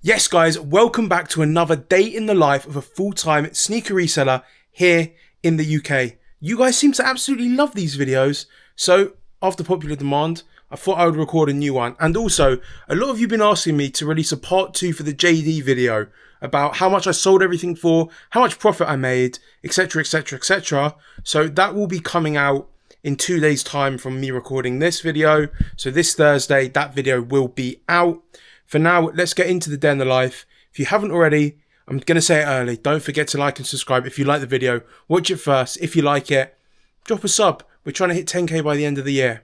Yes guys, welcome back to another day in the life of a full-time sneaker reseller here in the UK. You guys seem to absolutely love these videos, so after popular demand, I thought I would record a new one. And also, a lot of you have been asking me to release a part 2 for the JD video about how much I sold everything for, how much profit I made, etc, etc, etc. So that will be coming out in 2 days time from me recording this video. So this Thursday, that video will be out. For now, let's get into the day in the life. If you haven't already, I'm going to say it early. Don't forget to like and subscribe if you like the video. Watch it first. If you like it, drop a sub. We're trying to hit 10k by the end of the year.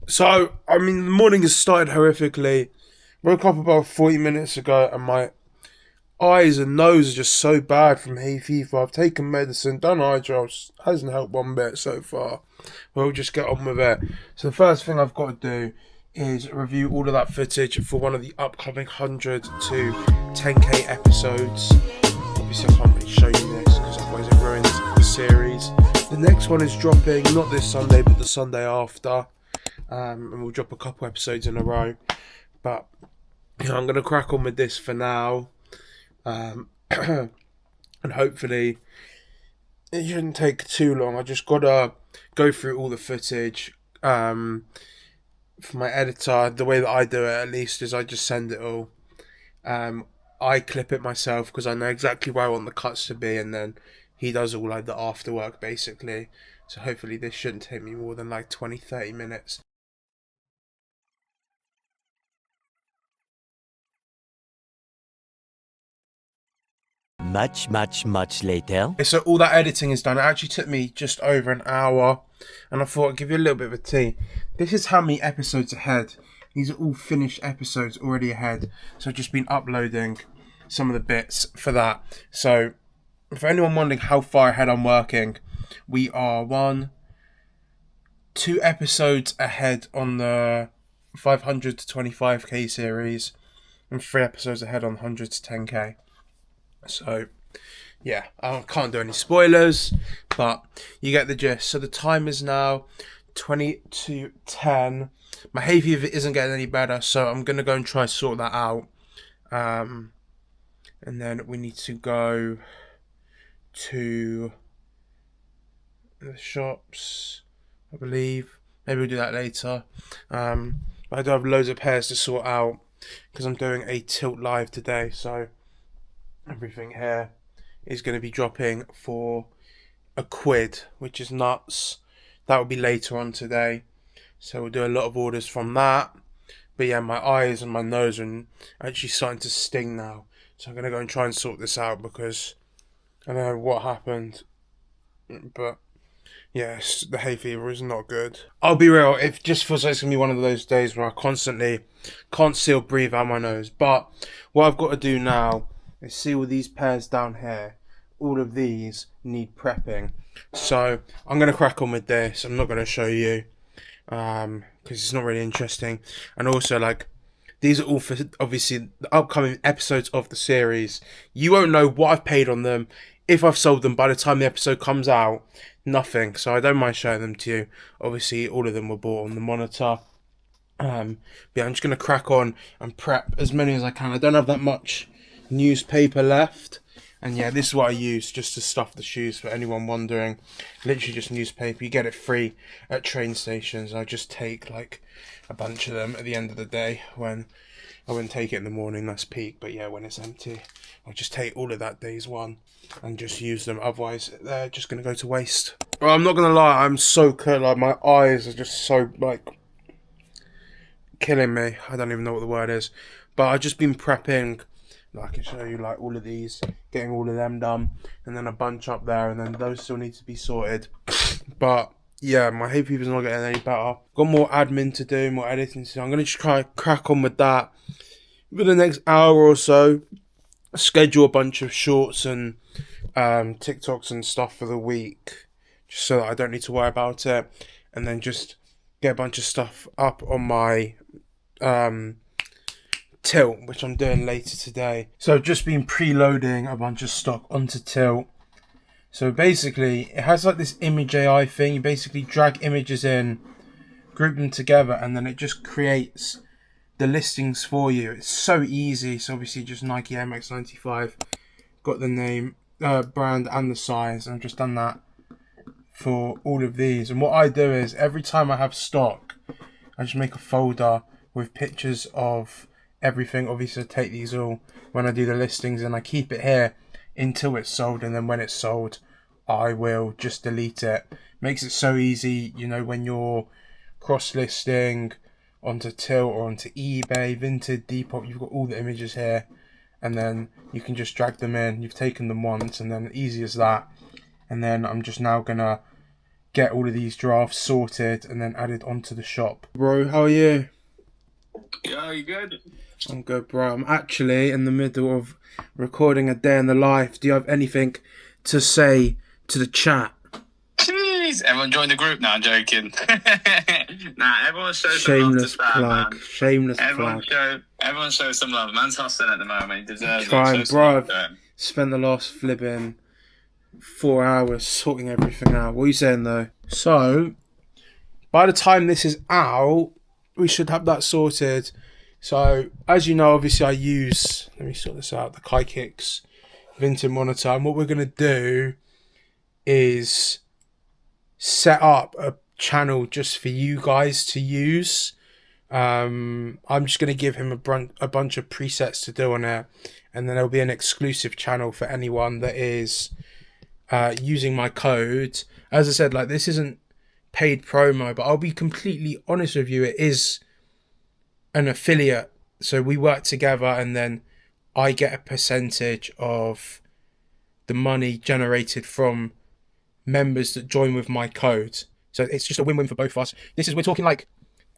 So, the morning has started horrifically. Woke up about 40 minutes ago and my eyes and nose are just so bad from hay fever. I've taken medicine, done eye drops, hasn't helped one bit so far. We'll just get on with it. So the first thing I've got to do is review all of that footage for one of the upcoming 100 to 10k episodes. Obviously I can't really show you this because otherwise it ruins the series. The next one is dropping not this Sunday but the Sunday after, and we'll drop a couple episodes in a row. But I'm going to crack on with this for now. And hopefully it shouldn't take too long. I just gotta go through all the footage for my editor. The way that I do it, at least, is I just send it all. I clip it myself because I know exactly where I want the cuts to be, and then he does all like the after work basically. So hopefully this shouldn't take me more than like 20-30 minutes. Much later. So all that editing is done. It actually took me just over an hour, and I thought I'd give you a little bit of a tea. This is how many episodes ahead. These are all finished episodes already ahead. So I've just been uploading some of the bits for that. So for anyone wondering how far ahead I'm working, we are 2 episodes ahead on the 500 to 25k series, and 3 episodes ahead on 100 to 10k. So, yeah, I can't do any spoilers, but you get the gist. So the time is now 20 to 10. My hay fever isn't getting any better, so I'm going to go and try to sort that out. And then we need to go to the shops, I believe. Maybe we'll do that later. But I do have loads of pairs to sort out because I'm doing a tilt live today, so everything here is going to be dropping for £1, which is nuts. That will be later on today, so we'll do a lot of orders from that. But yeah, my eyes and my nose are actually starting to sting now, so I'm going to go and try and sort this out because I don't know what happened, but yes, the hay fever is not good. I'll be real, it just feels like it's going to be one of those days where I constantly can't see or breathe out my nose. But what I've got to do now is see all these pairs down here. All of these need prepping. So I'm going to crack on with this. I'm not going to show you because it's not really interesting. And also, like, these are all for obviously the upcoming episodes of the series. You won't know what I've paid on them, if I've sold them by the time the episode comes out. Nothing. So I don't mind showing them to you. Obviously, all of them were bought on the monitor. But yeah, I'm just going to crack on and prep as many as I can. I don't have that much newspaper left, and yeah, this is what I use just to stuff the shoes for anyone wondering. Literally just newspaper. You get it free at train stations. I just take like a bunch of them at the end of the day. When I wouldn't take it in the morning, that's peak, but yeah, when it's empty, I'll just take all of that day's one and just use them. Otherwise they're just gonna go to waste. Well, I'm not gonna lie, I'm so cut. Like, my eyes are just so like killing me. I don't even know what the word is, but I've just been prepping. I can show you like all of these, getting all of them done, and then a bunch up there, and then those still need to be sorted. But yeah, my hay fever's not getting any better. Got more admin to do, more editing to do. I'm gonna just try to crack on with that for the next hour or so. Schedule a bunch of shorts and TikToks and stuff for the week, just so that I don't need to worry about it, and then just get a bunch of stuff up on my Tilt, which I'm doing later today. So I've just been preloading a bunch of stock onto Tilt. So basically, it has like this image AI thing. You basically drag images in, group them together, and then it just creates the listings for you. It's so easy. So obviously just Nike Air Max 95, got the name, brand and the size, and I've just done that for all of these. And what I do is every time I have stock, I just make a folder with pictures of everything. Obviously I take these all when I do the listings, and I keep it here until it's sold, and then when it's sold I will just delete it. Makes it so easy, you know, when you're cross-listing onto Tilt or onto eBay, Vinted, Depop, you've got all the images here, and then you can just drag them in. You've taken them once, and then easy as that. And then I'm just now gonna get all of these drafts sorted and then added onto the shop. Bro, how are you? Yeah, you good? I'm good, bro. I'm actually in the middle of recording a day in the life. Do you have anything to say to the chat? Jeez, everyone join the group now. I'm joking. Nah, everyone show some Shameless love to Stan, plug. man. Shameless plug. Everyone show some love. Man's hustling at the moment. He deserves Trying, it. bro. Spent the last flipping 4 hours sorting everything out. What are you saying though? So, by the time this is out, we should have that sorted. So, as you know, obviously I use, let me sort this out, the Kai Kicks Vinted monitor. And what we're going to do is set up a channel just for you guys to use. I'm just going to give him a bunch of presets to do on it. And then there'll be an exclusive channel for anyone that is using my code. As I said, like, this isn't paid promo, but I'll be completely honest with you, it is an affiliate. So we work together, and then I get a percentage of the money generated from members that join with my code. So it's just a win-win for both of us. We're talking like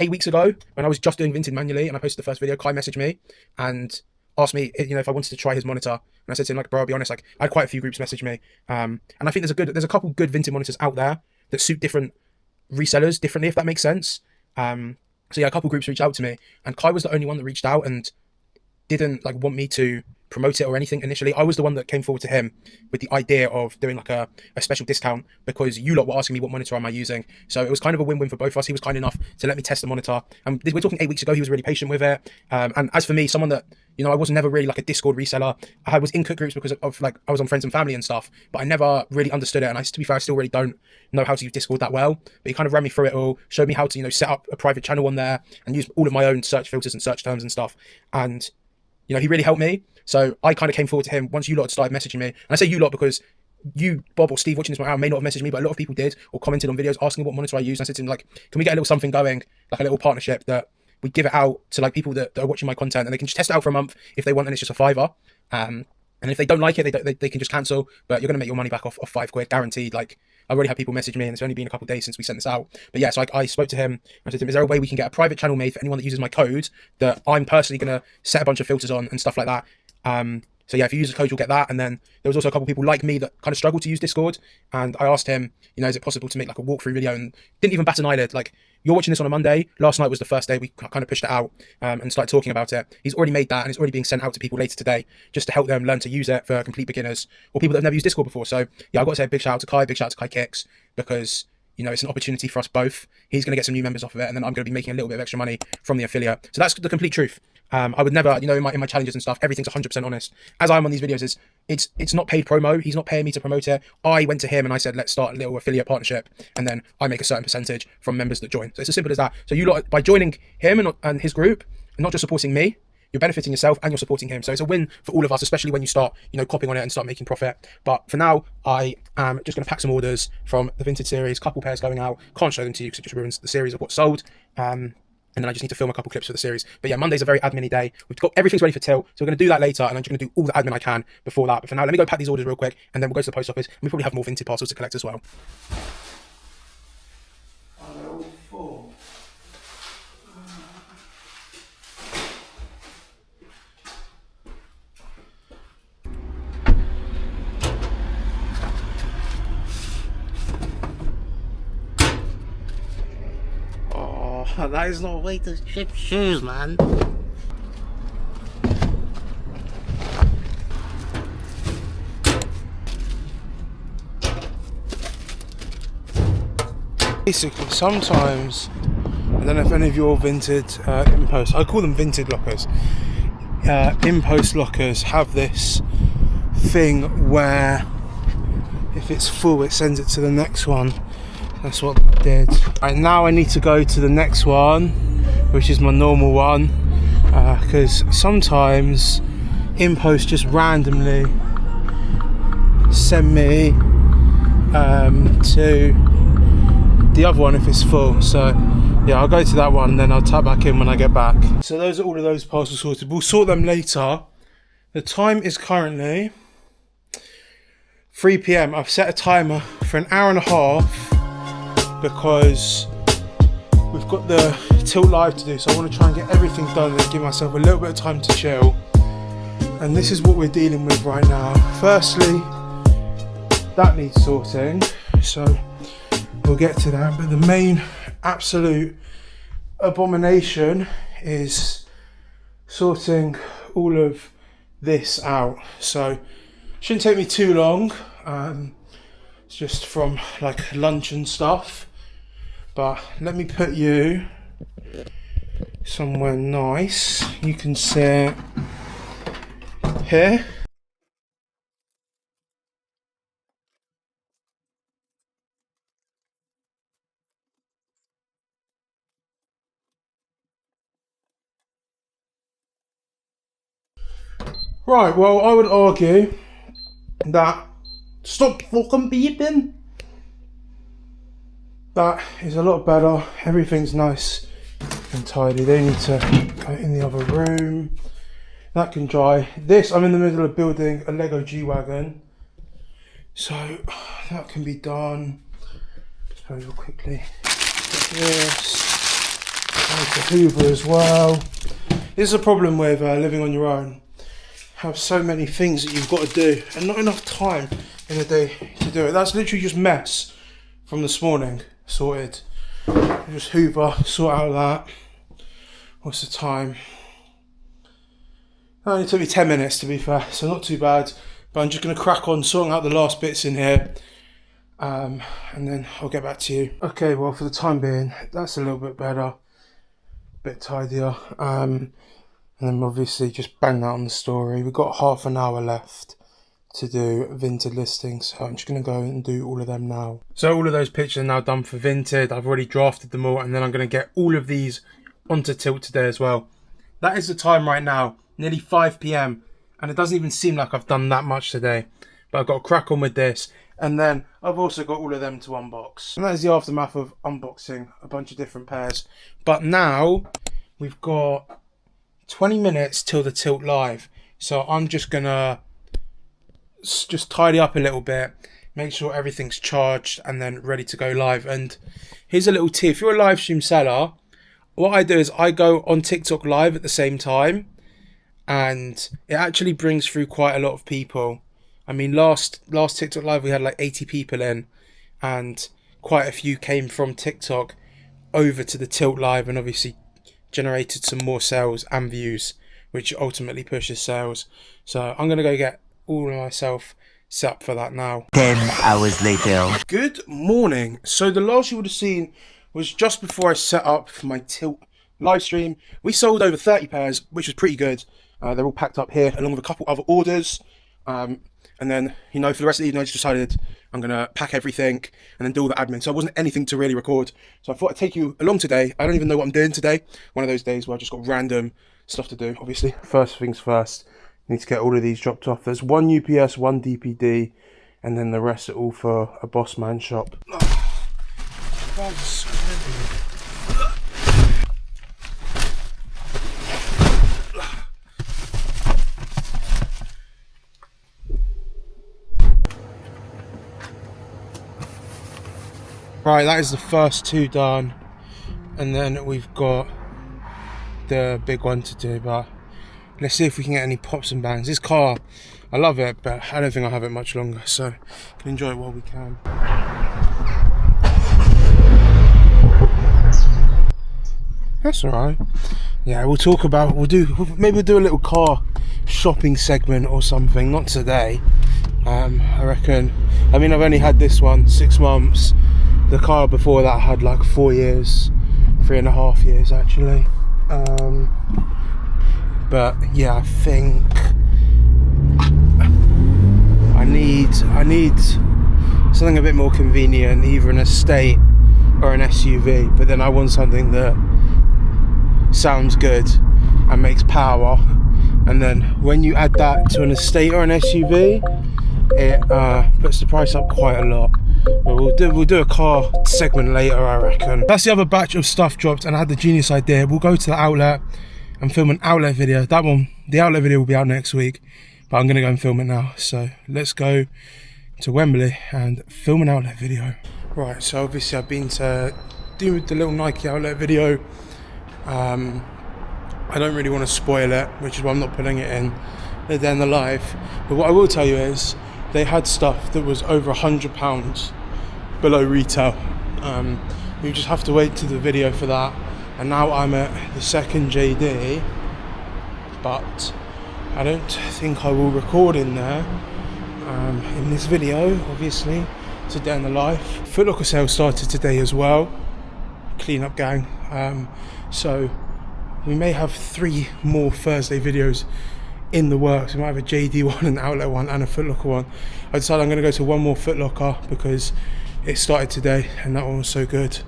8 weeks ago when I was just doing Vinted manually, and I posted the first video. Kai messaged me and asked me, you know, if I wanted to try his monitor, and I said to him, like, bro, I'll be honest, like, I had quite a few groups message me, and I think there's a couple good Vinted monitors out there that suit different resellers differently, if that makes sense. So yeah, a couple groups reached out to me, and Kai was the only one that reached out and didn't like want me to promote it or anything initially. I was the one that came forward to him with the idea of doing like a special discount, because you lot were asking me what monitor am I using. So it was kind of a win-win for both of us. He was kind enough to let me test the monitor, and we're talking 8 weeks ago. He was really patient with it. And as for me, someone that, you know, I was never really like a Discord reseller. I was in cook groups because of like, I was on friends and family and stuff, but I never really understood it. And to be fair, I still really don't know how to use Discord that well, but he kind of ran me through it all, showed me how to, you know, set up a private channel on there and use all of my own search filters and search terms and stuff. And, you know, he really helped me. So I kind of came forward to him once you lot started messaging me. And I say you lot because you, Bob or Steve, watching this right now may not have messaged me, but a lot of people did, or commented on videos asking what monitor I use. And I said to him, like, can we get a little something going, like a little partnership that we give it out to like people that are watching my content, and they can just test it out for a month if they want, and it's just a $5. And if they don't like it, they can just cancel, but you're going to make your money back off £5 guaranteed. Like, I already had people message me, and it's only been a couple of days since we sent this out. But yeah, so I spoke to him. I said to him, is there a way we can get a private channel made for anyone that uses my code that I'm personally going to set a bunch of filters on and stuff like that? So yeah, if you use the code, you'll get that. And then there was also a couple of people like me that kind of struggled to use Discord. And I asked him, you know, is it possible to make like a walkthrough video? And didn't even bat an eyelid. Like, you're watching this on a Monday. Last night was the first day we kind of pushed it out and started talking about it. He's already made that, and it's already being sent out to people later today, just to help them learn to use it for complete beginners or people that have never used Discord before. So yeah, I've got to say a big shout out to Kai, big shout out to Kai Kicks, because, you know, it's an opportunity for us both. He's going to get some new members off of it, and then I'm going to be making a little bit of extra money from the affiliate. So that's the complete truth. I would never, you know, in my challenges and stuff, everything's 100% honest. As I'm on these videos, it's not paid promo. He's not paying me to promote it. I went to him and I said, let's start a little affiliate partnership, and then I make a certain percentage from members that join. So it's as simple as that. So you lot, by joining him and his group, and not just supporting me, you're benefiting yourself and you're supporting him. So it's a win for all of us, especially when you start, you know, copying on it and start making profit. But for now, I am just going to pack some orders from the Vinted series, couple pairs going out. Can't show them to you because it just ruins the series of what's sold. And then I just need to film a couple clips for the series. But yeah, Monday's a very admin-y day. We've got everything's ready for Till, so we're going to do that later, and I'm just going to do all the admin I can before that. But for now, let me go pack these orders real quick, and then we'll go to the post office, and we probably have more Vinted parcels to collect as well. Are they all full? Oh, that is not a way to ship shoes, man. Basically, sometimes I don't know if any of your Vinted in-post, I call them Vinted lockers, in-post lockers have this thing where if it's full it sends it to the next one. That's what I did. And now I need to go to the next one, which is my normal one, because sometimes in-post just randomly send me to the other one if it's full. So yeah, I'll go to that one and then I'll tap back in when I get back. So those are all of those parcels sorted. We'll sort them later. The time is currently 3 PM. I've set a timer for an hour and a half because we've got the tilt live to do, so I want to try and get everything done and give myself a little bit of time to chill. And this is what we're dealing with right now. Firstly, that needs sorting, so we'll get to that. But the main absolute abomination is sorting all of this out. So shouldn't take me too long. It's just from like lunch and stuff. But let me put you somewhere nice. You can sit here. Right, well, I would argue that stop fucking beeping. That is a lot better. Everything's nice and tidy. They need to go in the other room. That can dry. This, I'm in the middle of building a Lego G-Wagon. So that can be done. Just go real quickly. This. Go to Hoover as well. This is a problem with living on your own. Have so many things that you've got to do and not enough time in a day to do it. That's literally just mess from this morning. Sorted. Just Hoover, sort out that. What's the time? It only took me 10 minutes to be fair, so not too bad. But I'm just going to crack on sorting out the last bits in here. And then I'll get back to you. Okay, well for the time being, that's a little bit better. A bit tidier. And then obviously just bang that on the story. We've got half an hour left to do Vinted listings, so I'm just going to go and do all of them now. So all of those pictures are now done for Vinted. I've already drafted them all, and then I'm going to get all of these onto Tilt today as well. That is the time right now, nearly 5 PM, and it doesn't even seem like I've done that much today, but I've got to crack on with this, and then I've also got all of them to unbox. And that is the aftermath of unboxing a bunch of different pairs. But now we've got 20 minutes till the Tilt live, so I'm just going to just tidy up a little bit, make sure everything's charged and then ready to go live. And here's a little tip: if you're a live stream seller, what I do is I go on TikTok live at the same time, and it actually brings through quite a lot of people. I mean, last TikTok live we had like 80 people in, and quite a few came from TikTok over to the Tilt live and obviously generated some more sales and views, which ultimately pushes sales. So I'm gonna go get all of myself set up for that now. 10 hours later. Good morning. So the last you would have seen was just before I set up for my Tilt live stream. We sold over 30 pairs, which was pretty good. They're all packed up here along with a couple other orders. And then, you know, for the rest of the evening I just decided I'm going to pack everything and then do all the admin. So it wasn't anything to really record. So I thought I'd take you along today. I don't even know what I'm doing today. One of those days where I just got random stuff to do. Obviously, first things first. Need to get all of these dropped off. There's one UPS, one DPD, and then the rest are all for a boss man shop. Right, that is the first two done, and then we've got the big one to do, but let's see if we can get any pops and bangs. This car, I love it, but I don't think I'll have it much longer, so can enjoy it while we can. That's alright. Yeah, we'll talk about, maybe we'll do a little car shopping segment or something. Not today. I reckon, I mean, I've only had this one 6 months. The car before that had like 4 years 3.5 years actually. But yeah, I think I need something a bit more convenient, either an estate or an SUV, but then I want something that sounds good and makes power, and then when you add that to an estate or an SUV, it puts the price up quite a lot. But we'll do a car segment later, I reckon. That's the other batch of stuff dropped, and I had the genius idea. We'll go to the outlet and film an outlet video. That one, the outlet video will be out next week, but I'm gonna go and film it now. So let's go to Wembley and film an outlet video. Right, so obviously I've been to do the little Nike outlet video. I don't really want to spoil it, which is why I'm not putting it in the live. But what I will tell you is they had stuff that was over £100 below retail. You just have to wait to the video for that. And now I'm at the second JD, but I don't think I will record in there in this video, obviously, today in the life. Foot Locker sale started today as well, clean up gang. So we may have 3 more Thursday videos in the works. We might have a JD one, an outlet one, and a Foot Locker one. I decided I'm going to go to one more Foot Locker because it started today and that one was so good.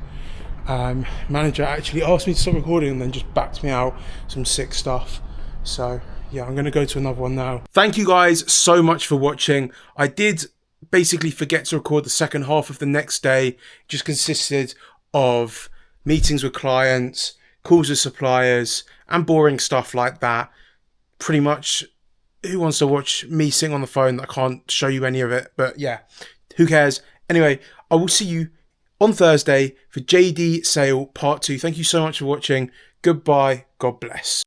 Manager actually asked me to stop recording and then just backed me out some sick stuff. So yeah, I'm going to go to another one now. Thank you guys so much for watching. I did basically forget to record the second half of the next day. It just consisted of meetings with clients, calls with suppliers, and boring stuff like that. Pretty much, who wants to watch me sing on the phone? I can't show you any of it, but yeah, who cares? Anyway, I will see you on Thursday for JD Sale Part 2. Thank you so much for watching. Goodbye. God bless.